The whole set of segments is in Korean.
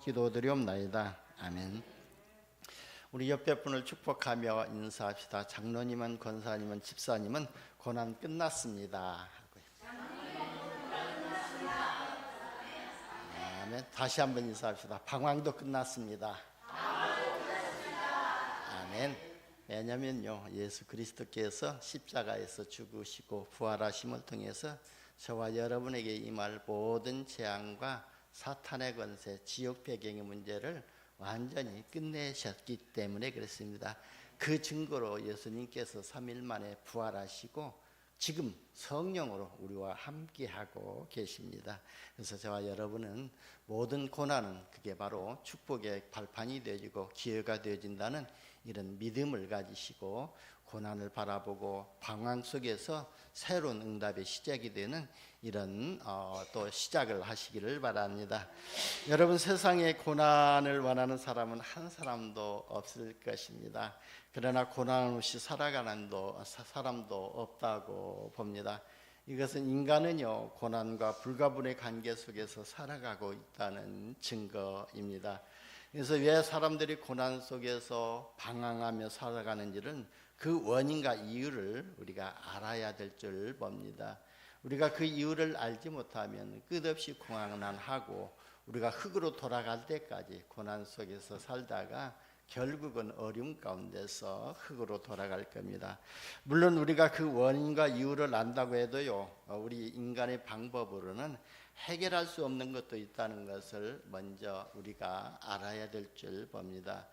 기도드리옵나이다. 아멘. 우리 옆에 분을 축복하며 인사합시다. 장로님은, 권사님은, 집사님은 고난 끝났습니다. 아멘. 다시 한번 인사합시다. 방황도 끝났습니다. 아멘. 왜냐면요, 예수 그리스도께서 십자가에서 죽으시고 부활하심을 통해서 저와 여러분에게 임할 모든 재앙과 사탄의 권세, 지옥 배경의 문제를 완전히 끝내셨기 때문에 그렇습니다. 그 증거로 예수님께서 3일 만에 부활하시고 지금 성령으로 우리와 함께하고 계십니다. 그래서 저와 여러분은 모든 고난은 그게 바로 축복의 발판이 되어지고 기회가 되어진다는 이런 믿음을 가지시고 고난을 바라보고 방황 속에서 새로운 응답의 시작이 되는 이런 또 시작을 하시기를 바랍니다. 여러분, 세상에 고난을 원하는 사람은 한 사람도 없을 것입니다. 그러나 고난 없이 살아가는 사람도 없다고 봅니다. 이것은 인간은요, 고난과 불가분의 관계 속에서 살아가고 있다는 증거입니다. 그래서 왜 사람들이 고난 속에서 방황하며 살아가는지는 그 원인과 이유를 우리가 알아야 될 줄 봅니다. 우리가 그 이유를 알지 못하면 끝없이 고난하고 우리가 흙으로 돌아갈 때까지 고난 속에서 살다가 결국은 어려움 가운데서 흙으로 돌아갈 겁니다. 물론 우리가 그 원인과 이유를 안다고 해도요, 우리 인간의 방법으로는 해결할 수 없는 것도 있다는 것을 먼저 우리가 알아야 될 줄 봅니다.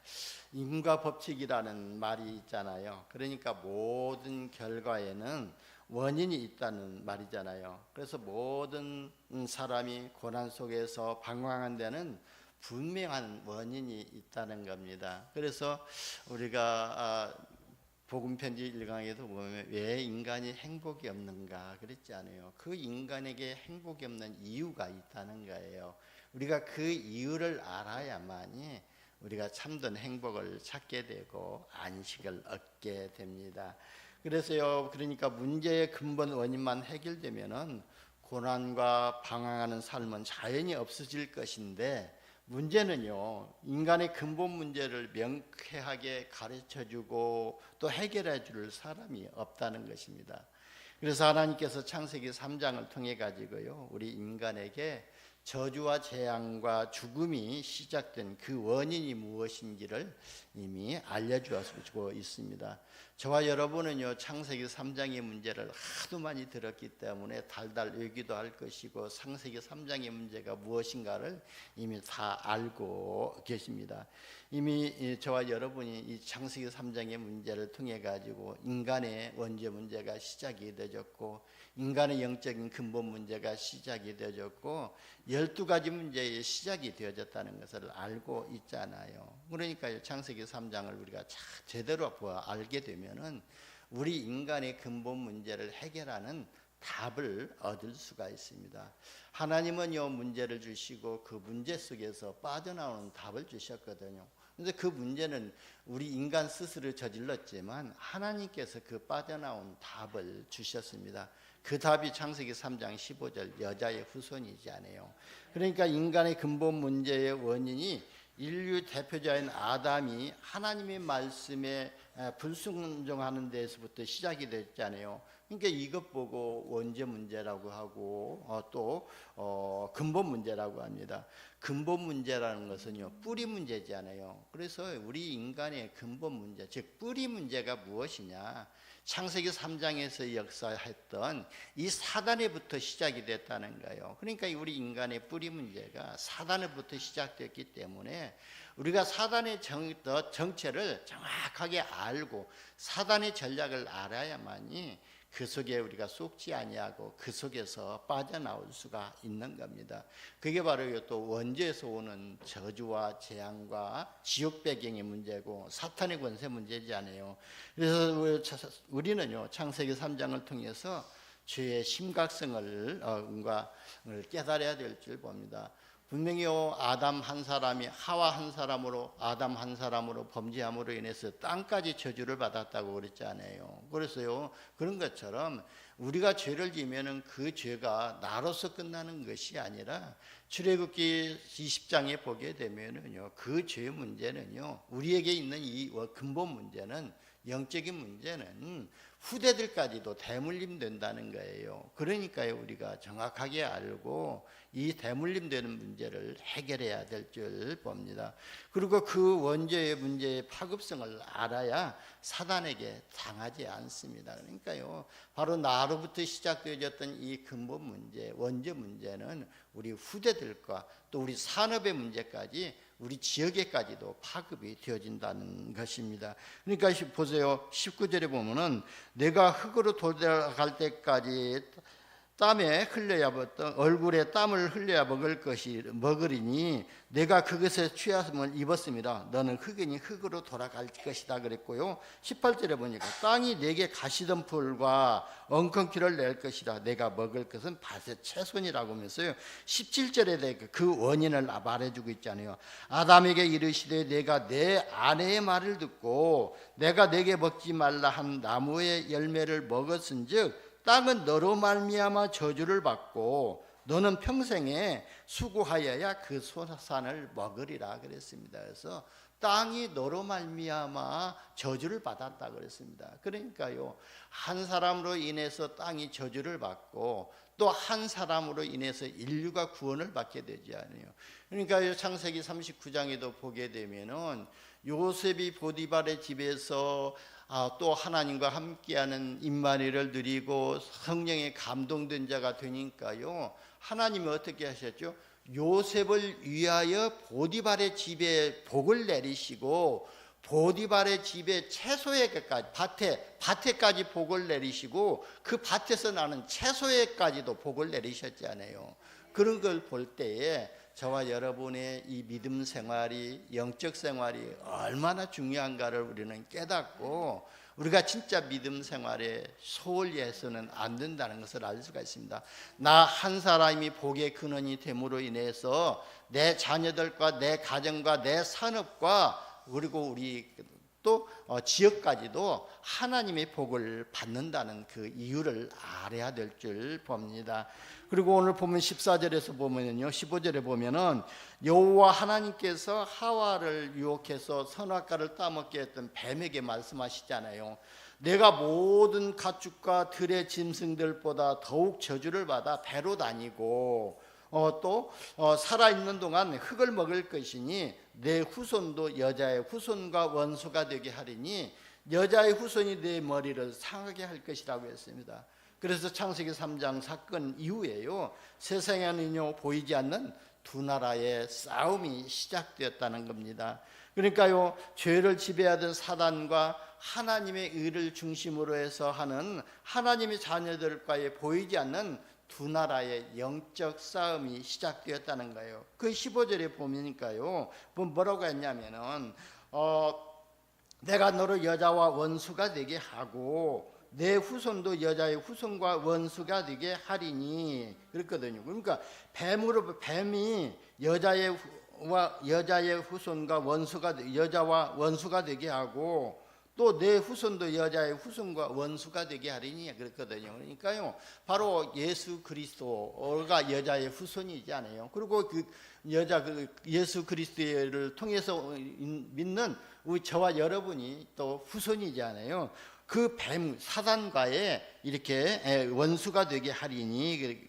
인과 법칙이라는 말이 있잖아요. 그러니까 모든 결과에는 원인이 있다는 말이잖아요. 그래서 모든 사람이 고난 속에서 방황한 데는 분명한 원인이 있다는 겁니다. 그래서 우리가 복음 편지 1강에도 보면 왜 인간이 행복이 없는가 그랬지 않아요. 그 인간에게 행복이 없는 이유가 있다는 거예요. 우리가 그 이유를 알아야만이 우리가 참된 행복을 찾게 되고 안식을 얻게 됩니다. 그래서요, 그러니까 문제의 근본 원인만 해결되면은 고난과 방황하는 삶은 자연히 없어질 것인데, 문제는요, 인간의 근본 문제를 명쾌하게 가르쳐주고 또 해결해 줄 사람이 없다는 것입니다. 그래서 하나님께서 창세기 3장을 통해 가지고요, 우리 인간에게 저주와 재앙과 죽음이 시작된 그 원인이 무엇인지를 이미 알려주고 있습니다. 저와 여러분은요, 창세기 3장의 문제를 하도 많이 들었기 때문에 달달 외기도 할 것이고 창세기 3장의 문제가 무엇인가를 이미 다 알고 계십니다. 이미 저와 여러분이 이 창세기 3장의 문제를 통해 가지고 인간의 원죄 문제가 시작이 되었고, 인간의 영적인 근본 문제가 시작이 되어졌고, 12가지 문제의 시작이 되어졌다는 것을 알고 있잖아요. 그러니까 창세기 3장을 우리가 제대로 알게 되면은 우리 인간의 근본 문제를 해결하는 답을 얻을 수가 있습니다. 하나님은요, 문제를 주시고 그 문제 속에서 빠져나오는 답을 주셨거든요. 그런데 그 문제는 우리 인간 스스로 저질렀지만 하나님께서 그 빠져나온 답을 주셨습니다. 그 답이 창세기 3장 15절 여자의 후손이지 않아요. 그러니까 인간의 근본 문제의 원인이 인류 대표자인 아담이 하나님의 말씀에 불순종하는 데에서부터 시작이 됐잖아요. 그러니까 이것 보고 원죄 문제라고 하고 또 근본 문제라고 합니다. 근본 문제라는 것은요, 뿌리 문제지 않아요. 그래서 우리 인간의 근본 문제, 즉 뿌리 문제가 무엇이냐, 창세기 3장에서 역사했던 이 사단에부터 시작이 됐다는 거예요. 그러니까 우리 인간의 뿌리 문제가 사단에부터 시작됐기 때문에 우리가 사단의 정체를 정확하게 알고 사단의 전략을 알아야만이 그 속에 우리가 속지 아니하고 그 속에서 빠져나올 수가 있는 겁니다. 그게 바로 또 원죄에서 오는 저주와 재앙과 지옥 배경의 문제고 사탄의 권세 문제지 않아요. 그래서 우리는요, 창세기 3장을 통해서 죄의 심각성을 깨달아야 될 줄 봅니다. 분명히요, 아담 한 사람이 하와 한 사람으로, 아담 한 사람으로 범죄함으로 인해서 땅까지 저주를 받았다고 그랬잖아요. 그래서요, 그런 것처럼 우리가 죄를 지면은 그 죄가 나로서 끝나는 것이 아니라 출애굽기 20장에 보게 되면은요, 그 죄 문제는요, 우리에게 있는 이 근본 문제는, 영적인 문제는 후대들까지도 대물림 된다는 거예요. 그러니까요, 우리가 정확하게 알고 이 대물림 되는 문제를 해결해야 될 줄 봅니다. 그리고 그 원죄의 문제의 파급성을 알아야 사단에게 당하지 않습니다. 그러니까요, 바로 나로부터 시작되어졌던 이 근본 문제, 원죄 문제는 우리 후대들과 또 우리 산업의 문제까지, 우리 지역에까지도 파급이 되어진다는 것입니다. 그러니까 보세요, 19절에 보면은 내가 흙으로 돌아갈 때까지 땀에 흘려야 얼굴에 땀을 흘려야 먹으리니 내가 그것에 취함을 입었습니다. 너는 흙이니 흙으로 돌아갈 것이다 그랬고요. 18절에 보니까 땅이 내게 가시덤불과 엉겅퀴를 낼 것이다. 내가 먹을 것은 밭의 채소니라고 하면서요, 17절에 그 원인을 말해주고 있잖아요. 아담에게 이르시되 내가 내 아내의 말을 듣고 내가 내게 먹지 말라 한 나무의 열매를 먹었은즉 땅은 너로 말미암아 저주를 받고 너는 평생에 수고하여야 그 소산을 먹으리라 그랬습니다. 그래서 땅이 너로 말미암아 저주를 받았다 그랬습니다. 그러니까요, 한 사람으로 인해서 땅이 저주를 받고 또 한 사람으로 인해서 인류가 구원을 받게 되지 않아요. 그러니까 창세기 39장에도 보게 되면은 요셉이 보디발의 집에서 또 하나님과 함께하는 임마누엘을 누리고 성령에 감동된 자가 되니까요, 하나님이 어떻게 하셨죠? 요셉을 위하여 보디발의 집에 복을 내리시고 보디발의 집에 채소에까지 밭에까지 복을 내리시고 그 밭에서 나는 채소에까지도 복을 내리셨잖아요. 그런 걸 볼 때에 저와 여러분의 이 믿음 생활이, 영적 생활이 얼마나 중요한가를 우리는 깨닫고 우리가 진짜 믿음 생활에 소홀히 해서는 안 된다는 것을 알 수가 있습니다. 나 한 사람이 복의 근원이 됨으로 인해서 내 자녀들과 내 가정과 내 산업과 그리고 우리 또 지역까지도 하나님의 복을 받는다는 그 이유를 알아야 될 줄 봅니다. 그리고 오늘 보면 14절에서 보면요, 15절에 보면은 여호와 하나님께서 하와를 유혹해서 선악과를 따먹게 했던 뱀에게 말씀하시잖아요. 내가 모든 가축과 들의 짐승들보다 더욱 저주를 받아 배로 다니고 또 살아있는 동안 흙을 먹을 것이니 내 후손도 여자의 후손과 원수가 되게 하리니 여자의 후손이 내 머리를 상하게 할 것이라고 했습니다. 그래서 창세기 3장 사건 이후에요, 세상에는요 보이지 않는 두 나라의 싸움이 시작되었다는 겁니다. 그러니까요, 죄를 지배하던 사단과 하나님의 의를 중심으로 해서 하는 하나님의 자녀들과의 보이지 않는 두 나라의 영적 싸움이 시작되었다는 거예요. 그 15절에 보니까요, 뭐라고 했냐면은 내가 너를 여자와 원수가 되게 하고 내 후손도 여자의 후손과 원수가 되게 하리니 그랬거든요. 그러니까 뱀이 여자의 후손과 여자와 원수가 되게 하고 또 내 후손도 여자의 후손과 원수가 되게 하리니 그랬거든요. 그러니까요, 바로 예수 그리스도가 여자의 후손이잖아요. 그리고 예수 그리스도를 통해서 믿는 우리 저와 여러분이 또 후손이잖아요. 그 뱀 사단과의 이렇게 원수가 되게 하리니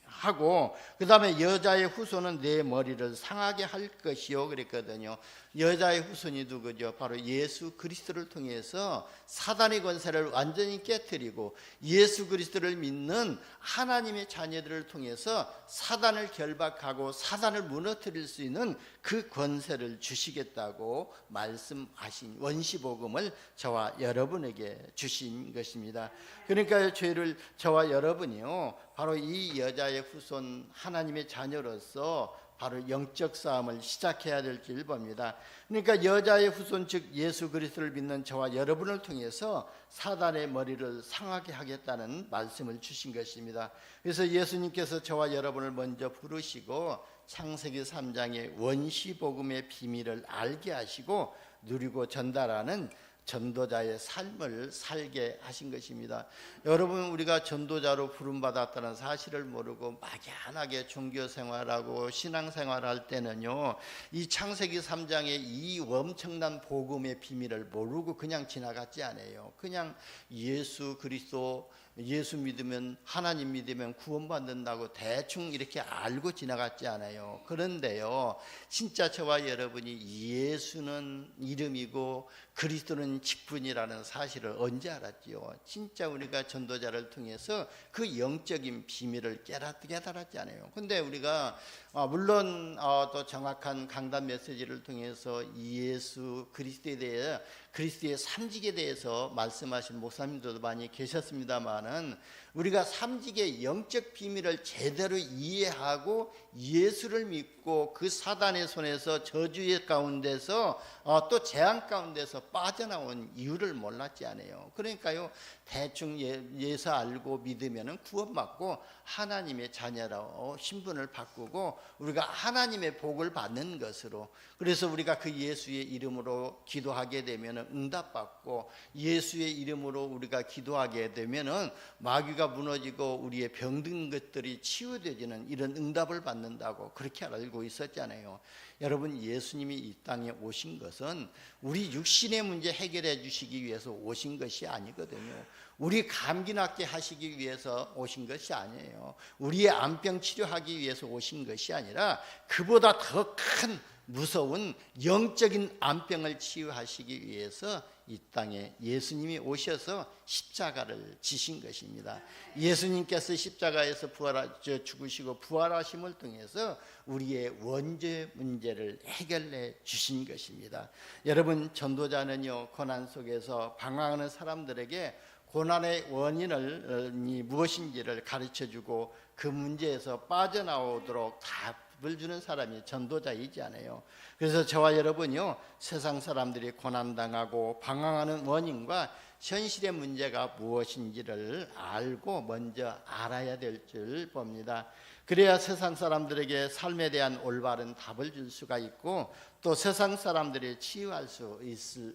하고, 그 다음에 여자의 후손은 내 머리를 상하게 할 것이요 그랬거든요. 여자의 후손이 누구죠? 바로 예수 그리스도를 통해서 사단의 권세를 완전히 깨뜨리고 예수 그리스도를 믿는 하나님의 자녀들을 통해서 사단을 결박하고 사단을 무너뜨릴 수 있는 그 권세를 주시겠다고 말씀하신 원시복음을 저와 여러분에게 주신 것입니다. 그러니까 죄를 저와 여러분이요, 바로 이 여자의 후손 하나님의 자녀로서 바로 영적 싸움을 시작해야 될 줄 봅니다. 그러니까 여자의 후손 즉 예수 그리스도를 믿는 저와 여러분을 통해서 사단의 머리를 상하게 하겠다는 말씀을 주신 것입니다. 그래서 예수님께서 저와 여러분을 먼저 부르시고 창세기 3장의 원시복음의 비밀을 알게 하시고 누리고 전달하는 전도자의 삶을 살게 하신 것입니다. 여러분, 우리가 전도자로 부름받았다는 사실을 모르고 막연하게 종교생활하고 신앙생활할 때는요, 이 창세기 3장의 이 엄청난 복음의 비밀을 모르고 그냥 지나갔지 않아요. 그냥 예수 그리스도, 예수 믿으면, 하나님 믿으면 구원받는다고 대충 이렇게 알고 지나갔지 않아요. 그런데요, 진짜 저와 여러분이 예수는 이름이고 그리스도는 직분이라는 사실을 언제 알았지요? 진짜 우리가 전도자를 통해서 그 영적인 비밀을 깨달았지 않아요. 근데 우리가 물론 또 정확한 강단 메시지를 통해서 예수 그리스도에 대해, 그리스도의 삼직에 대해서 말씀하신 목사님들도 많이 계셨습니다만은, 우리가 삼직의 영적 비밀을 제대로 이해하고 예수를 믿고 그 사단의 손에서 저주의 가운데서 또 재앙 가운데서 빠져나온 이유를 몰랐지 않아요. 그러니까요, 대충 예수 알고 믿으면 구원받고 하나님의 자녀로 신분을 바꾸고 우리가 하나님의 복을 받는 것으로, 그래서 우리가 그 예수의 이름으로 기도하게 되면 응답받고, 예수의 이름으로 우리가 기도하게 되면 마귀가 무너지고 우리의 병든 것들이 치유되지는 이런 응답을 받는다고 그렇게 알고 있었잖아요. 여러분, 예수님이 이 땅에 오신 것은 우리 육신의 문제 해결해 주시기 위해서 오신 것이 아니거든요. 우리 감기 낫게 하시기 위해서 오신 것이 아니에요. 우리의 암병 치료하기 위해서 오신 것이 아니라 그보다 더 큰 무서운 영적인 암병을 치유하시기 위해서 이 땅에 예수님이 오셔서 십자가를 지신 것입니다. 예수님께서 십자가에서 죽으시고 부활하심을 통해서 우리의 원죄 문제를 해결해 주신 것입니다. 여러분, 전도자는요, 고난 속에서 방황하는 사람들에게 고난의 원인을 무엇인지를 가르쳐주고 그 문제에서 빠져나오도록 답을 주는 사람이 전도자이지 않아요. 그래서 저와 여러분이요, 세상 사람들이 고난당하고 방황하는 원인과 현실의 문제가 무엇인지를 알고 먼저 알아야 될 줄 봅니다. 그래야 세상 사람들에게 삶에 대한 올바른 답을 줄 수가 있고 또 세상 사람들이 치유할 수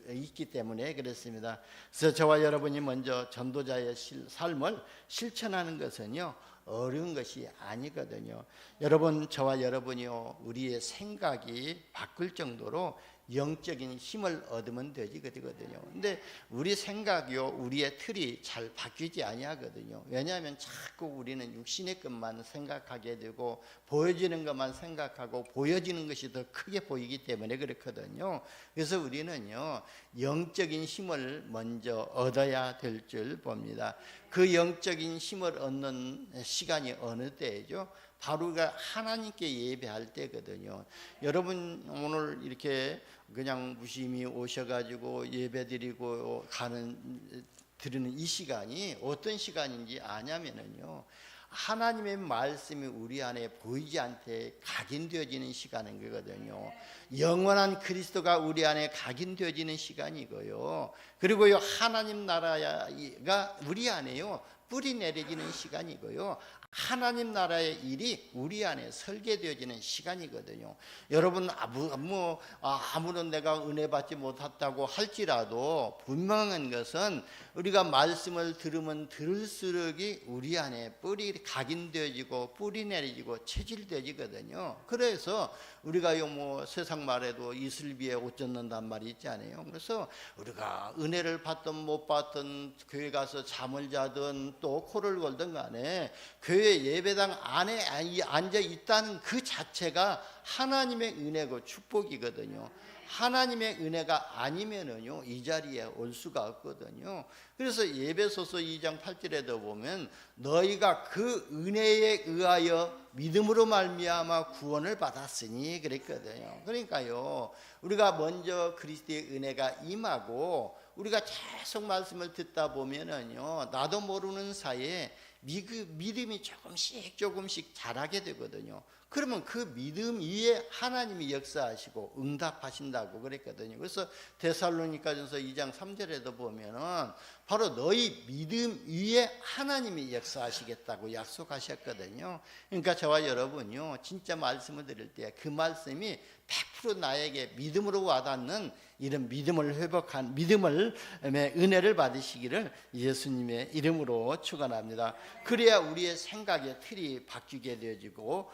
있기 때문에 그렇습니다. 그래서 저와 여러분이 먼저 전도자의 삶을 실천하는 것은요, 어려운 것이 아니거든요. 여러분, 저와 여러분이요, 우리의 생각이 바꿀 정도로 영적인 힘을 얻으면 되거든요. 근데 우리 생각이요, 우리의 틀이 잘 바뀌지 아니하거든요. 왜냐하면 자꾸 우리는 육신의 것만 생각하게 되고 보여지는 것만 생각하고 보여지는 것이 더 크게 보이기 때문에 그렇거든요. 그래서 우리는요, 영적인 힘을 먼저 얻어야 될 줄 봅니다. 그 영적인 힘을 얻는 시간이 어느 때죠? 바로 우리가 하나님께 예배할 때거든요. 여러분, 오늘 이렇게 그냥 무심히 오셔가지고 예배드리고 드리는 이 시간이 어떤 시간인지 아냐면요, 하나님의 말씀이 우리 안에 보이지 않게 각인되어지는 시간인 거거든요. 영원한 그리스도가 우리 안에 각인되어지는 시간이고요. 그리고요, 하나님 나라가 우리 안에요 뿌리 내려지는 시간이고요. 하나님 나라의 일이 우리 안에 설계되어지는 시간이거든요. 여러분, 아무런 내가 은혜 받지 못했다고 할지라도 분명한 것은 우리가 말씀을 들으면 들을수록 우리 안에 뿌리 각인되어지고 뿌리 내려지고 체질되어지거든요. 그래서 우리가 세상 말에도 이슬비에 옷 젖는단 말이 있지 않아요? 그래서 우리가 은혜를 받든 못 받든 교회 가서 잠을 자든 또 코를 골든 간에 교회 예배당 안에 앉아 있다는 그 자체가 하나님의 은혜고 축복이거든요. 하나님의 은혜가 아니면은요, 이 자리에 올 수가 없거든요. 그래서 에베소서 2장 8절에도 보면 너희가 그 은혜에 의하여 믿음으로 말미암아 구원을 받았으니 그랬거든요. 그러니까요, 우리가 먼저 그리스도의 은혜가 임하고 우리가 계속 말씀을 듣다 보면은요, 나도 모르는 사이에 믿음이 조금씩 자라게 되거든요. 그러면 그 믿음 위에 하나님이 역사하시고 응답하신다고 그랬거든요. 그래서 데살로니가전서 2장 3절에도 보면은 바로 너희 믿음 위에 하나님이 역사하시겠다고 약속하셨거든요. 그러니까 저와 여러분요, 진짜 말씀을 드릴 때 그 말씀이 100% 나에게 믿음으로 와닿는 이런 믿음을 회복한 믿음을 은혜를 받으시기를 예수님의 이름으로 축원합니다. 그래야 우리의 생각의 틀이 바뀌게 되어지고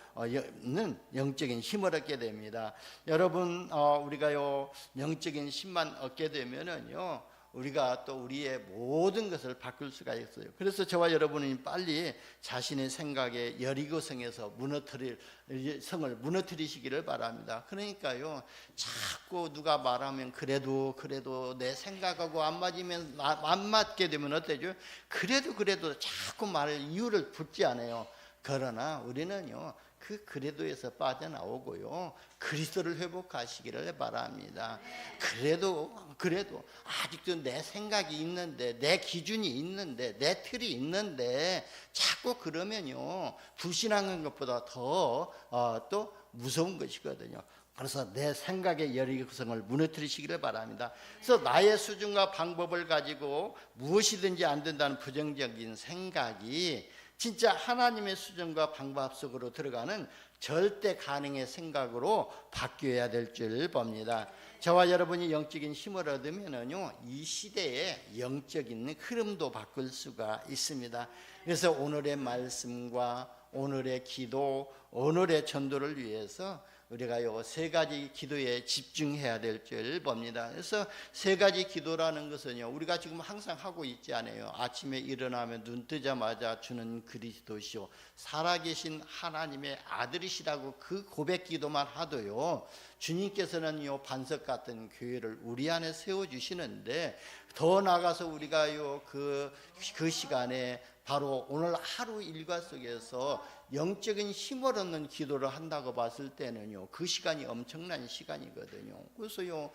영적인 힘을 얻게 됩니다. 여러분, 우리가요 영적인 힘만 얻게 되면은요, 우리가 또 우리의 모든 것을 바꿀 수가 있어요. 그래서 저와 여러분이 빨리 자신의 생각에 여리고성에서 성을 무너뜨리시기를 바랍니다. 그러니까요, 자꾸 누가 말하면 그래도 내 생각하고 안 맞게 되면 어때죠? 그래도 자꾸 이유를 붙지 않아요. 그러나 우리는요, 그 그래도에서 빠져나오고요, 그리스도를 회복하시기를 바랍니다. 그래도 아직도 내 생각이 있는데, 내 기준이 있는데, 내 틀이 있는데 자꾸 그러면요, 불신하는 것보다 더 또 무서운 것이거든요. 그래서 내 생각의 여리고성을 무너뜨리시기를 바랍니다. 그래서 나의 수준과 방법을 가지고 무엇이든지 안 된다는 부정적인 생각이 진짜 하나님의 수준과 방법 속으로 들어가는 절대 가능의 생각으로 바뀌어야 될 줄 봅니다. 저와 여러분이 영적인 힘을 얻으면은요, 이 시대의 영적인 흐름도 바꿀 수가 있습니다. 그래서 오늘의 말씀과 오늘의 기도, 오늘의 전도를 위해서 우리가요, 세 가지 기도에 집중해야 될 줄 봅니다. 그래서 세 가지 기도라는 것은요, 우리가 지금 항상 하고 있지 않아요. 아침에 일어나면 눈 뜨자마자 주는 그리스도시오, 살아계신 하나님의 아들이시라고 그 고백 기도만 하도요, 주님께서는요, 반석 같은 교회를 우리 안에 세워주시는데, 더 나아가서 우리가요, 그 시간에 바로 오늘 하루 일과 속에서 영적인 힘을 얻는 기도를 한다고 봤을 때는요, 그 시간이 엄청난 시간이거든요. 그래서요,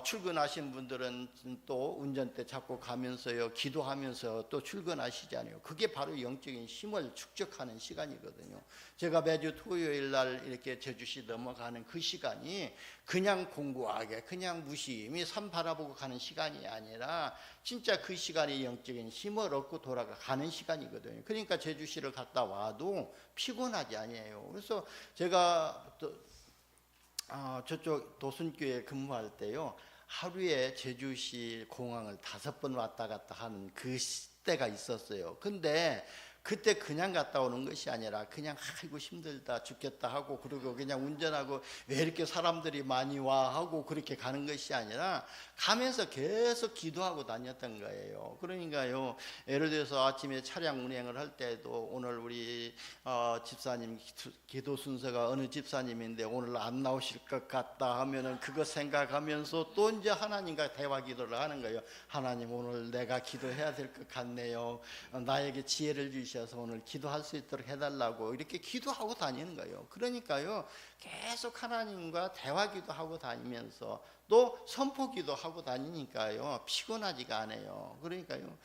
출근하신 분들은 또 운전대 잡고 가면서요, 기도하면서 또 출근하시잖아요. 그게 바로 영적인 힘을 축적하는 시간이거든요. 제가 매주 토요일 날 이렇게 제주시 넘어가는 그 시간이 그냥 공부하게, 그냥 무심히 산 바라보고 가는 시간이 아니라 진짜 그 시간이 영적인 힘을 얻고 돌아가는 시간이거든요. 그러니까 제주시를 갔다 와도 피곤하지 아니에요. 그래서 제가 또 저쪽 도순교회 근무할 때요, 하루에 제주시 공항을 5번 왔다 갔다 하는 그 때가 있었어요. 근데 그때 그냥 갔다 오는 것이 아니라 그냥 아이고 힘들다 죽겠다 하고, 그리고 그냥 운전하고 왜 이렇게 사람들이 많이 와 하고 그렇게 가는 것이 아니라 가면서 계속 기도하고 다녔던 거예요. 그러니까요, 예를 들어서 아침에 차량 운행을 할 때도 오늘 우리 집사님 기도 순서가 어느 집사님인데 오늘 안 나오실 것 같다 하면은 그거 생각하면서 또 이제 하나님과 대화 기도를 하는 거예요. 하나님, 오늘 내가 기도해야 될 것 같네요. 나에게 지혜를 주시옵소서. 오늘 기도할 수 있도록 해달라고 이렇게 기도하고 다니는 거예요. 그러니까요, 계속 하나님과 대화 기도하고 다니면서 또 선포 기도하고 다니니까요, 피곤하지가 않아요. 그러니까요,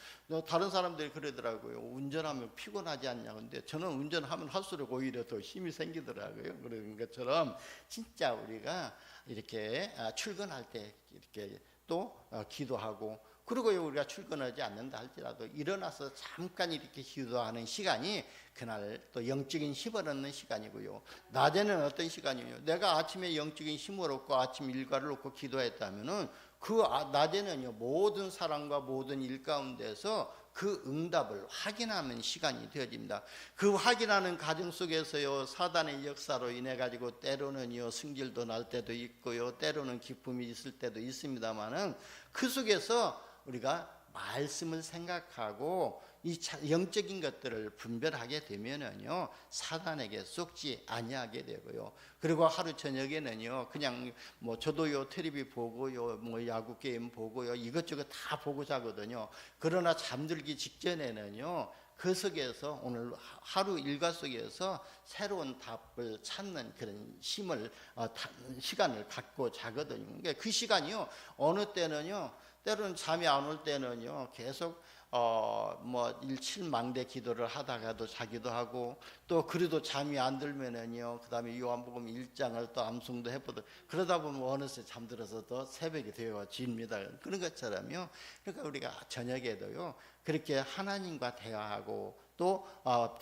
다른 사람들이 그러더라고요. 운전하면 피곤하지 않냐. 근데 저는 운전하면 할수록 오히려 더 힘이 생기더라고요. 그런 것처럼 진짜 우리가 이렇게 출근할 때 이렇게 또 기도하고, 그리고 우리가 출근하지 않는다 할지라도 일어나서 잠깐 이렇게 기도하는 시간이 그날 또 영적인 힘을 얻는 시간이고요. 낮에는 어떤 시간이에요? 내가 아침에 영적인 힘을 얻고 아침 일과를 놓고 기도했다면은 그 낮에는요, 모든 사람과 모든 일 가운데서 그 응답을 확인하는 시간이 되어집니다. 그 확인하는 과정 속에서요, 사단의 역사로 인해 가지고 때로는요, 승질도 날 때도 있고요, 때로는 기쁨이 있을 때도 있습니다만은 그 속에서 우리가 말씀을 생각하고 이 영적인 것들을 분별하게 되면은요, 사단에게 속지 아니하게 되고요. 그리고 하루 저녁에는요, 그냥 저도요, 텔레비 보고요, 야구 게임 보고요, 이것저것 다 보고 자거든요. 그러나 잠들기 직전에는요, 그 속에서 오늘 하루 일과 속에서 새로운 답을 찾는 그런 시간을 갖고 자거든요. 그러니까 그 시간이요, 어느 때는요, 때로는 잠이 안 올 때는요, 계속 뭐 일칠망대 기도를 하다가도 자기도 하고, 또 그래도 잠이 안 들면은요 그다음에 요한복음 1장을 또 암송도 해보도, 그러다 보면 어느새 잠들어서 또 새벽이 되어집니다. 그런 것처럼요, 그러니까 우리가 저녁에도요 그렇게 하나님과 대화하고 또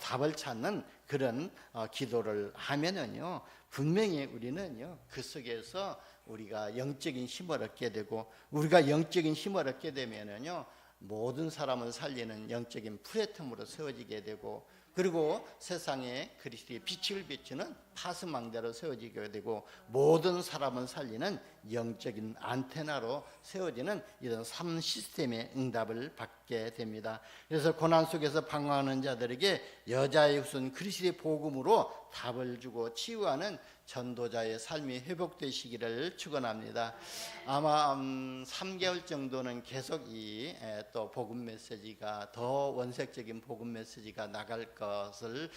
답을 찾는 그런 기도를 하면은요 분명히 우리는요 그 속에서 우리가 영적인 힘을 얻게 되고, 우리가 영적인 힘을 얻게 되면은요 모든 사람을 살리는 영적인 플랫폼으로 세워지게 되고, 그리고 세상에 그리스도의 빛을 비추는 파수망대로 세워지게 되고, 모든 사람을 살리는 영적인 안테나로 세워지는 이런 삶 시스템의 응답을 받게 됩니다. 그래서 고난 속에서 방황하는 자들에게 여자의 후손 그리스도의 복음으로 답을 주고 치유하는 전도자의 삶이 회복되시기를 축원합니다. 아마 3개월 정도는 계속 이 또 복음 메시지가, 더 원색적인 복음 메시지가 나갈 것을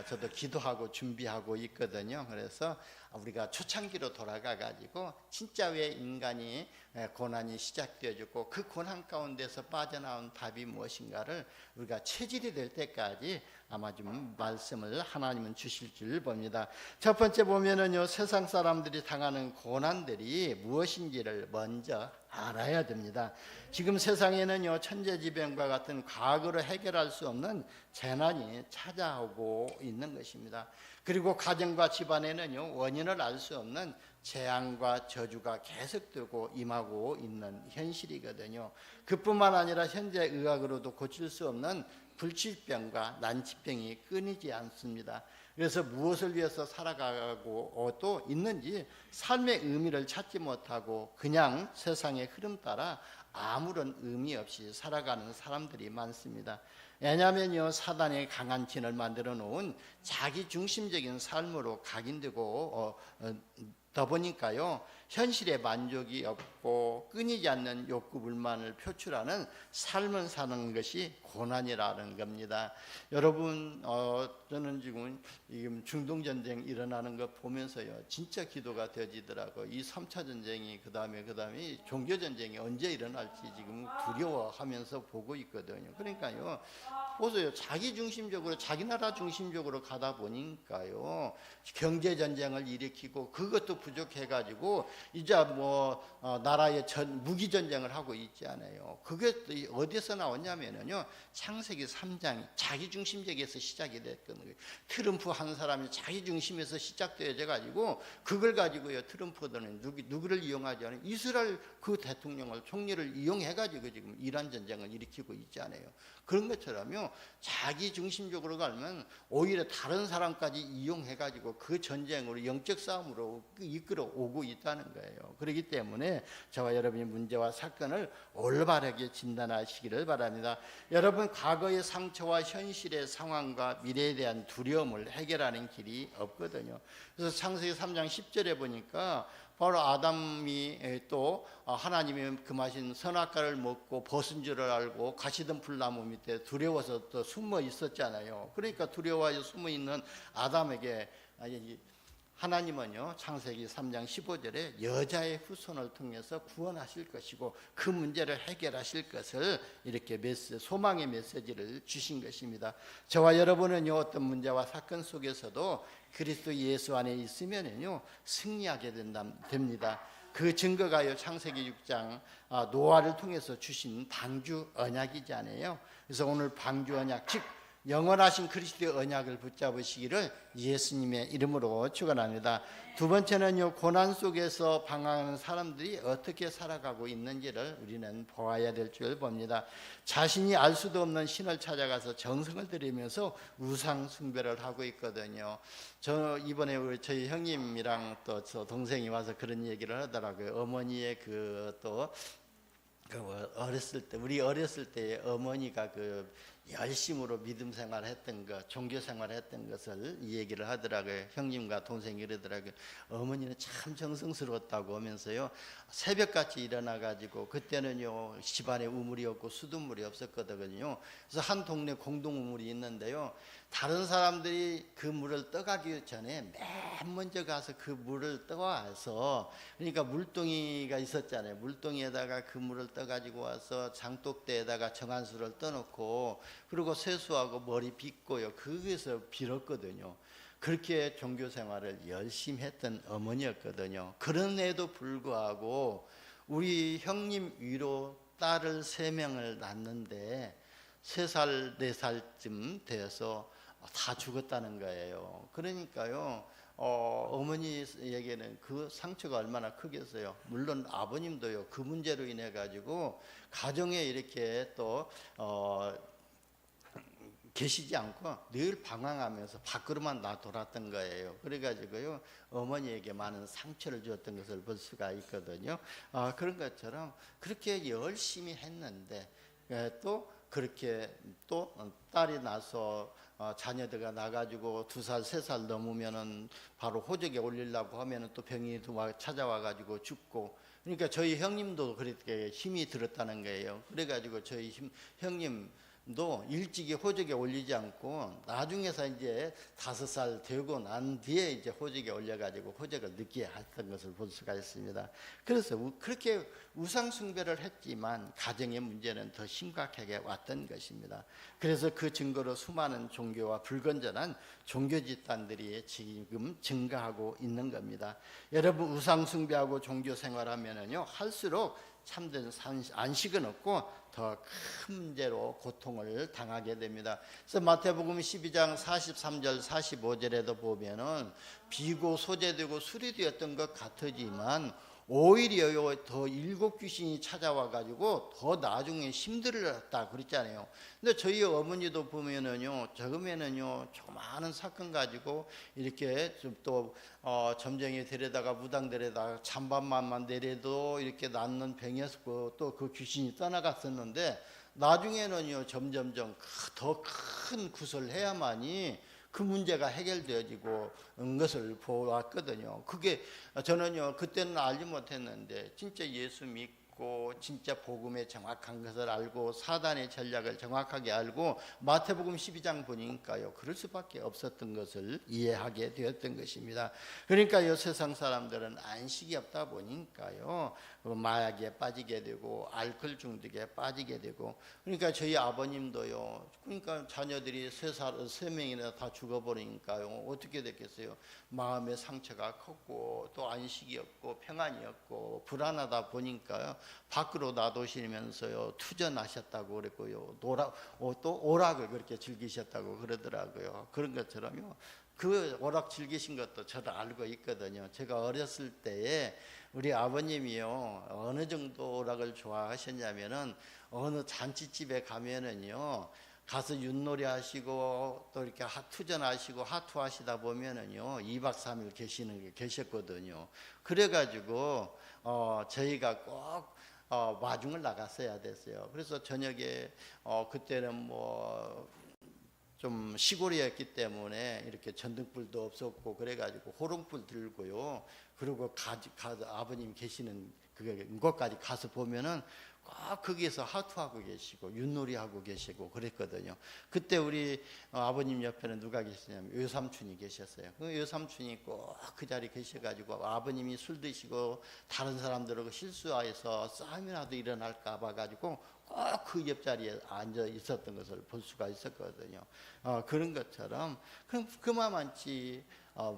저도 기도하고 준비하고 있거든요. 그래서 우리가 초창기로 돌아가 가지고 진짜 왜 인간이 고난이 시작되어졌고 그 고난 가운데서 빠져나온 답이 무엇인가를 우리가 체질이 될 때까지 아마 좀 말씀을 하나님은 주실 줄 봅니다. 첫 번째 보면은요, 세상 사람들이 당하는 고난들이 무엇인지를 먼저 알아야 됩니다. 지금 세상에는요 천재지변과 같은 과거로 해결할 수 없는 재난이 찾아오고 있는 것입니다. 그리고 가정과 집안에는요 원인을 알 수 없는 재앙과 저주가 계속되고 임하고 있는 현실이거든요. 그뿐만 아니라 현재 의학으로도 고칠 수 없는 불치병과 난치병이 끊이지 않습니다. 그래서 무엇을 위해서 살아가고 또 있는지 삶의 의미를 찾지 못하고 그냥 세상의 흐름 따라 아무런 의미 없이 살아가는 사람들이 많습니다. 왜냐하면요 사단의 강한 진을 만들어 놓은 자기중심적인 삶으로 각인되고 더 보니까요 현실에 만족이 없고 끊이지 않는 욕구 불만을 표출하는 삶을 사는 것이 고난이라는 겁니다. 여러분 저는 지금 중동 전쟁 일어나는 거 보면서요 진짜 기도가 되어지더라고요. 이 3차 전쟁이 그다음에 종교 전쟁이 언제 일어날지 지금 두려워하면서 보고 있거든요. 그러니까요 보세요, 자기 중심적으로 자기 나라 중심적으로 가다 보니까요 경제 전쟁을 일으키고 그것도 부족해가지고 이제 뭐 나라의 무기 전쟁을 하고 있지 않아요. 그게 어디서 나왔냐면요 창세기 3장이 자기 중심적에서 시작이 됐거든요. 트럼프 한 사람이 자기 중심에서 시작되어져 가지고 그걸 가지고요 트럼프들은 누구를 이용하지 않아요. 이스라엘 그 대통령을 총리를 이용해 가지고 지금 이란 전쟁을 일으키고 있지 않아요. 그런 것처럼요 자기 중심적으로 가면 오히려 다른 사람까지 이용해 가지고 그 전쟁으로 영적 싸움으로 이끌어 오고 있다는 거예요. 그렇기 때문에 저와 여러분이 문제와 사건을 올바르게 진단하시기를 바랍니다. 여러분 과거의 상처와 현실의 상황과 미래에 대한 두려움을 해결하는 길이 없거든요. 그래서 창세기 3장 10절에 보니까 바로 아담이 또 하나님이 금하신 선악과를 먹고 벗은 줄을 알고 가시던 풀나무 밑에 두려워서 또 숨어 있었잖아요. 그러니까 두려워하여 숨어 있는 아담에게 하나님은요 창세기 3장 15절에 여자의 후손을 통해서 구원하실 것이고 그 문제를 해결하실 것을 이렇게 소망의 메시지를 주신 것입니다. 저와 여러분은요 어떤 문제와 사건 속에서도 그리스도 예수 안에 있으면요 승리하게 됩니다. 그 증거가요 창세기 6장 노아를 통해서 주신 방주 언약이지 않아요. 그래서 오늘 방주 언약 즉 영원하신 그리스도의 언약을 붙잡으시기를 예수님의 이름으로 축원합니다. 두 번째는요 고난 속에서 방황하는 사람들이 어떻게 살아가고 있는지를 우리는 보아야 될 줄 봅니다. 자신이 알 수도 없는 신을 찾아가서 정성을 들이면서 우상 숭배를 하고 있거든요. 저 이번에 저희 형님이랑 또 저 동생이 와서 그런 얘기를 하더라고요. 어머니의 어렸을 때 우리 어렸을 때 어머니가 열심으로 믿음 생활했던 것, 종교 생활했던 것을 이 얘기를 하더라고요. 형님과 동생이 이러더라고요. 어머니는 참 정성스러웠다고 하면서요, 새벽같이 일어나 가지고, 그때는요 집안에 우물이 없고 수돗물이 없었거든요. 그래서 한 동네 공동 우물이 있는데요, 다른 사람들이 그 물을 떠가기 전에 맨 먼저 가서 그 물을 떠와서, 그러니까 물동이가 있었잖아요. 물동이에다가 그 물을 떠가지고 와서 장독대에다가 정한수를 떠놓고, 그리고 세수하고 머리 빗고요, 거기서 빌었거든요. 그렇게 종교 생활을 열심히 했던 어머니였거든요. 그런에도 불구하고 우리 형님 위로 딸을 3명을 낳는데 3살, 4살쯤 돼서 다 죽었다는 거예요. 그러니까요, 어머니에게는 그 상처가 얼마나 크겠어요. 물론 아버님도요, 그 문제로 인해 가지고 가정에 이렇게 또 계시지 않고 늘 방황하면서 밖으로만 나돌았던 거예요. 그래가지고요, 어머니에게 많은 상처를 주었던 것을 볼 수가 있거든요. 그런 것처럼 그렇게 열심히 했는데, 또 그렇게 또 딸이 나서 자녀들가 나가지고 2살, 3살 넘으면은 바로 호적에 올리려고 하면은 또 병이 찾아와 가지고 죽고, 그러니까 저희 형님도 그렇게 힘이 들었다는 거예요. 그래가지고 저희 형님도 일찍이 호적에 올리지 않고 나중에서 이제 5살 되고 난 뒤에 이제 호적에 올려가지고 호적을 늦게 했던 것을 볼 수가 있습니다. 그래서 그렇게 우상 숭배를 했지만 가정의 문제는 더 심각하게 왔던 것입니다. 그래서 그 증거로 수많은 종교와 불건전한 종교 집단들이 지금 증가하고 있는 겁니다. 여러분, 우상 숭배하고 종교 생활하면은요, 할수록 참된 안식은 없고 더 큰 문제로 고통을 당하게 됩니다. 그래서 마태복음 12장 43절 45절에도 보면은 비고 소재되고 수리되었던 것 같으지만 오히려 더 7 귀신이 찾아와 가지고 더 나중에 힘들었다 그랬잖아요. 근데 저희 어머니도 보면은요, 저금에는요 조그마한 사건 가지고 이렇게 좀 또 점쟁이 데려다가 무당 데려다가 찬밥만 내려도 이렇게 낫는 병이었고, 또 그 귀신이 떠나갔었는데, 나중에는요 점점점 더 큰 구슬을 해야만이 그 문제가 해결되어지고 온 것을 보았거든요. 그게 저는요, 그때는 알지 못했는데 진짜 예수 믿고 진짜 복음의 정확한 것을 알고 사단의 전략을 정확하게 알고 마태복음 12장 보니까요, 그럴 수밖에 없었던 것을 이해하게 되었던 것입니다. 그러니까요, 세상 사람들은 안식이 없다 보니까요, 마약에 빠지게 되고 알코올 중독에 빠지게 되고, 그러니까 저희 아버님도요, 그러니까 자녀들이 3명이나 다 죽어버리니까요, 어떻게 됐겠어요? 마음의 상처가 컸고 또 안식이 없고 평안이 없고 불안하다 보니까요, 밖으로 놔두시면서요 투전하셨다고 그랬고요, 또 오락을 그렇게 즐기셨다고 그러더라고요. 그런 것처럼요, 그 오락 즐기신 것도 저도 알고 있거든요. 제가 어렸을 때에 우리 아버님이요, 어느 정도 오락을 좋아하셨냐면은, 어느 잔치집에 가면은요, 가서 윷놀이 하시고 또 이렇게 투전 하시고 하투 하시다 보면은요 2박 3일 계셨거든요. 그래가지고 저희가 꼭 마중을 나갔어야 됐어요. 그래서 저녁에 그때는 뭐 좀 시골이었기 때문에 이렇게 전등불도 없었고, 그래가지고 호롱불 들고요, 그리고 아버님 계시는 그곳까지 가서 보면은 꼭 거기에서 하투하고 계시고 윷놀이하고 계시고 그랬거든요. 그때 우리 아버님 옆에는 누가 계시냐면 외삼촌이 계셨어요. 그 외삼촌이 꼭 그 자리에 계셔가지고 아버님이 술 드시고 다른 사람들하고 실수해서 싸움이라도 일어날까 봐가지고 꼭 그 옆자리에 앉아 있었던 것을 볼 수가 있었거든요. 그런 것처럼 그만치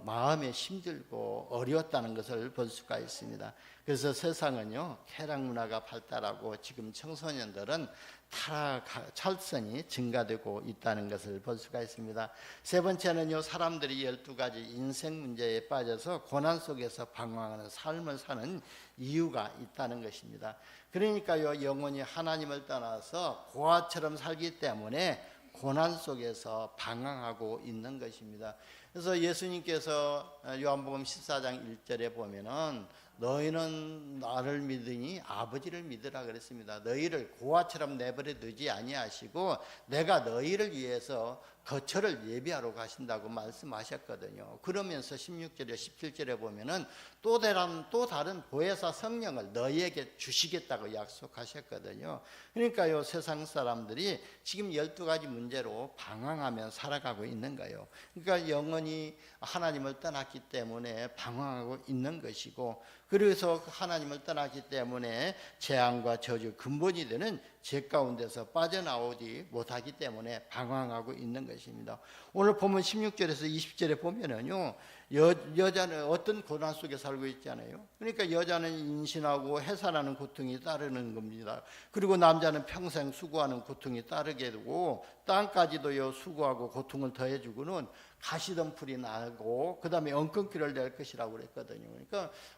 마음에 힘들고 어려웠다는 것을 볼 수가 있습니다. 그래서 세상은요, 쾌락 문화가 발달하고 지금 청소년들은 타락 찰성이 증가되고 있다는 것을 볼 수가 있습니다. 세 번째는요, 사람들이 12가지 인생 문제에 빠져서 고난 속에서 방황하는 삶을 사는 이유가 있다는 것입니다. 그러니까요, 영혼이 하나님을 떠나서 고아처럼 살기 때문에 고난 속에서 방황하고 있는 것입니다. 그래서 예수님께서 요한복음 14장 1절에 보면은 너희는 나를 믿으니 아버지를 믿으라 그랬습니다. 너희를 고아처럼 내버려 두지 아니하시고 내가 너희를 위해서 거처를 예비하러 가신다고 말씀하셨거든요. 그러면서 16절에 17절에 보면은 또 다른 보혜사 성령을 너희에게 주시겠다고 약속하셨거든요. 그러니까요, 세상 사람들이 지금 12가지 문제로 방황하며 살아가고 있는 거예요. 그러니까 영원히 하나님을 떠났기 때문에 방황하고 있는 것이고, 그래서 하나님을 떠났기 때문에 재앙과 저주, 근본이 되는 죄 가운데서 빠져나오지 못하기 때문에 방황하고 있는 것입니다. 오늘 보면 16절에서 20절에 보면은요, 여자는 어떤 고난 속에 살고 있잖아요. 그러니까 여자는 임신하고 해산하는 고통이 따르는 겁니다. 그리고 남자는 평생 수고하는 고통이 따르게 되고, 땅까지도요 수고하고 고통을 더해주고는 가시덤불이 나고 그 다음에 엉겅퀴를 낼 것이라고 그랬거든요.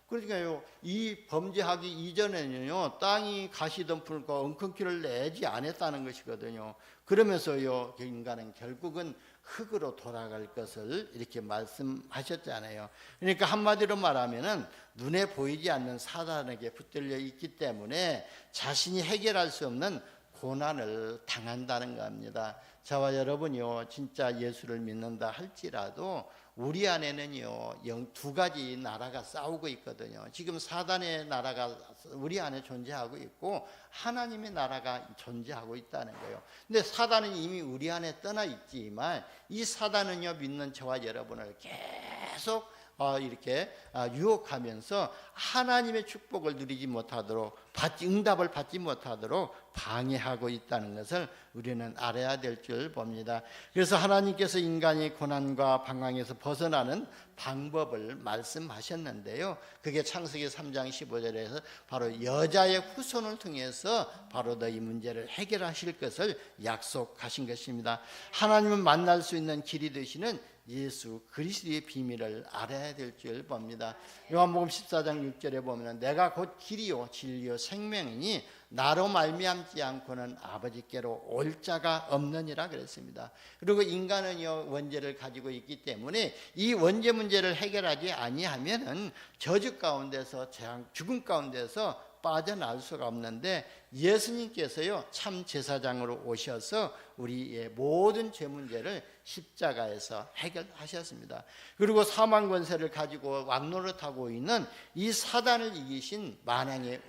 그러니까요, 이 범죄하기 이전에는요 땅이 가시덤불과 엉겅퀴를 내지 않았다는 것이거든요. 그러면서요 인간은 결국은 흙으로 돌아갈 것을 이렇게 말씀하셨잖아요. 그러니까 한마디로 말하면은 눈에 보이지 않는 사단에게 붙들려 있기 때문에 자신이 해결할 수 없는 고난을 당한다는 겁니다. 저와 여러분이요 진짜 예수를 믿는다 할지라도 우리 안에는요 두 가지 나라가 싸우고 있거든요. 지금 사단의 나라가 우리 안에 존재하고 있고 하나님의 나라가 존재하고 있다는 거예요. 근데 사단은 이미 우리 안에 떠나 있지만 이 사단은요 믿는 저와 여러분을 계속 이렇게 유혹하면서 하나님의 축복을 누리지 못하도록 응답을 받지 못하도록 방해하고 있다는 것을 우리는 알아야 될 줄 봅니다. 그래서 하나님께서 인간이 고난과 방황에서 벗어나는 방법을 말씀하셨는데요, 그게 창세기 3장 15절에서 바로 여자의 후손을 통해서 바로 너희 문제를 해결하실 것을 약속하신 것입니다. 하나님을 만날 수 있는 길이 되시는 예수 그리스도의 비밀을 알아야 될 줄 봅니다. 요한복음 14장 6절에 보면 내가 곧 길이요 진리요 생명이니 나로 말미암지 않고는 아버지께로 올 자가 없느니라 그랬습니다. 그리고 인간은요 원죄를 가지고 있기 때문에 이 원죄 문제를 해결하지 아니하면은 저주 가운데서 재앙, 죽음 가운데서 빠져나올 수가 없는데 예수님께서요 참 제사장으로 오셔서 우리의 모든 죄 문제를 십자가에서 해결하셨습니다. 그리고 사망 권세를 가지고 왕노릇하고 있는 이 사단을 이기신 만왕의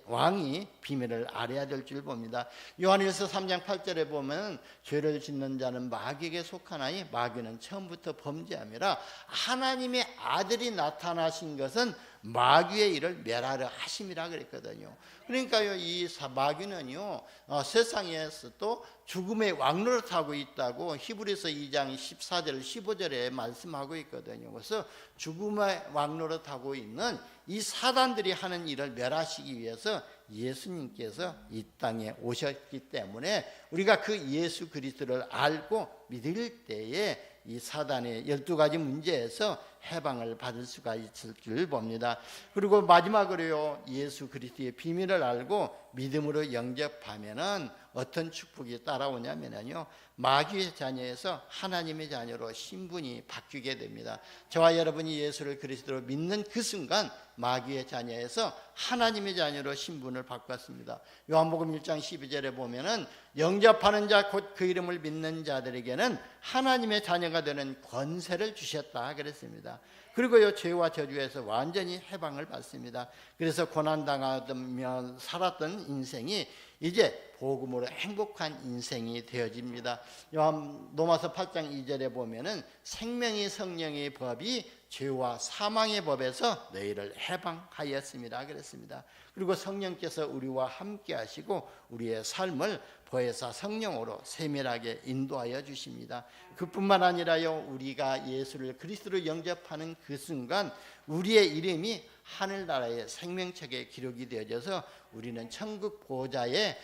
왕이 비밀을 알아야 될 줄 봅니다. 요한일서 3장 8절에 보면 죄를 짓는 자는 마귀에게 속하나니 마귀는 처음부터 범죄함이라 하나님의 아들이 나타나신 것은 마귀의 일을 멸하려 하심이라 그랬거든요. 그러니까요 이 마귀는요 세상에서 또 죽음의 왕노릇하고 있다고 히브리서 2장 14절 15절에 말씀하고 있거든요. 그래서 죽음의 왕노릇하고 있는 이 사단들이 하는 일을 멸하시기 위해서 예수님께서 이 땅에 오셨기 때문에 우리가 그 예수 그리스도를 알고 믿을 때에 이 사단의 12가지 문제에서 해방을 받을 수가 있을 줄 봅니다. 그리고 마지막으로요 예수 그리스도의 비밀을 알고 믿음으로 영접하면은 어떤 축복이 따라오냐면요 마귀의 자녀에서 하나님의 자녀로 신분이 바뀌게 됩니다. 저와 여러분이 예수를 그리스도로 믿는 그 순간 마귀의 자녀에서 하나님의 자녀로 신분을 바꿨습니다. 요한복음 1장 12절에 보면은 영접하는 자 곧 그 이름을 믿는 자들에게는 하나님의 자녀가 되는 권세를 주셨다 그랬습니다. 그리고요 죄와 저주에서 완전히 해방을 받습니다. 그래서 고난당하며 살았던 인생이 이제 복음으로 행복한 인생이 되어집니다. 로마서 8장 2절에 보면은 생명의 성령의 법이 죄와 사망의 법에서 너희를 해방하였습니다 그랬습니다. 그리고 성령께서 우리와 함께 하시고 우리의 삶을 보혜사 성령으로 세밀하게 인도하여 주십니다. 그뿐만 아니라요 우리가 예수를 그리스도로 영접하는 그 순간 우리의 이름이 하늘나라의 생명책에 기록이 되어져서 우리는 천국 보좌의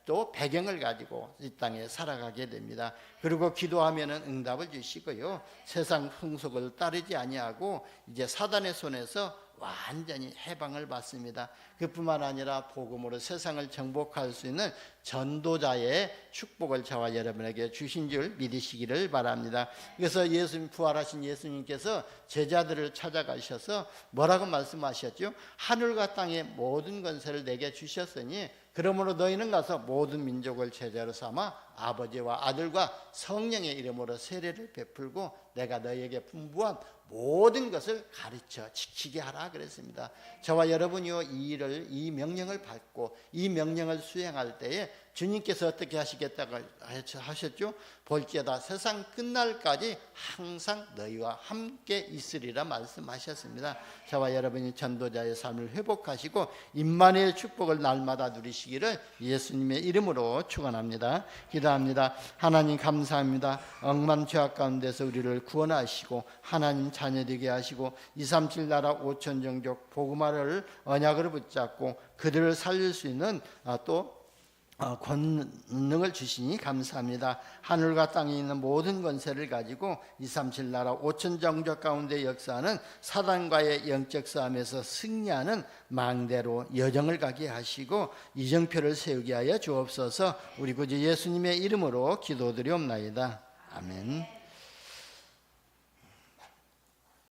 또 배경을 가지고 이 땅에 살아가게 됩니다. 그리고 기도하면은 응답을 주시고요 세상 풍속을 따르지 아니하고 이제 사단의 손에서 완전히 해방을 받습니다. 그뿐만 아니라 복음으로 세상을 정복할 수 있는 전도자의 축복을 저와 여러분에게 주신 줄 믿으시기를 바랍니다. 그래서 부활하신 예수님께서 제자들을 찾아가셔서 뭐라고 말씀하셨죠? 하늘과 땅의 모든 권세를 내게 주셨으니 그러므로 너희는 가서 모든 민족을 제자로 삼아 아버지와 아들과 성령의 이름으로 세례를 베풀고 내가 너희에게 분부한 모든 것을 가르쳐 지키게 하라 그랬습니다. 저와 여러분이요 이 명령을 받고 이 명령을 수행할 때에 주님께서 어떻게 하시겠다고 하셨죠? 볼지어다 세상 끝날까지 항상 너희와 함께 있으리라 말씀하셨습니다. 저와 여러분이 전도자의 삶을 회복하시고 임마누엘 축복을 날마다 누리시기를 예수님의 이름으로 축원합니다. 기도합니다. 하나님 감사합니다. 억만 죄악 가운데서 우리를 구원하시고 하나님 자녀되게 하시고 237 나라 5천 종족 복음화를 언약으로 붙잡고 그들을 살릴 수 있는 또 권능을 주시니 감사합니다. 하늘과 땅에 있는 모든 권세를 가지고 237 나라 5천 종족 가운데 역사하는 사단과의 영적 싸움에서 승리하는 망대로 여정을 가게 하시고 이정표를 세우게 하여 주옵소서. 우리 구주 예수님의 이름으로 기도드리옵나이다. 아멘.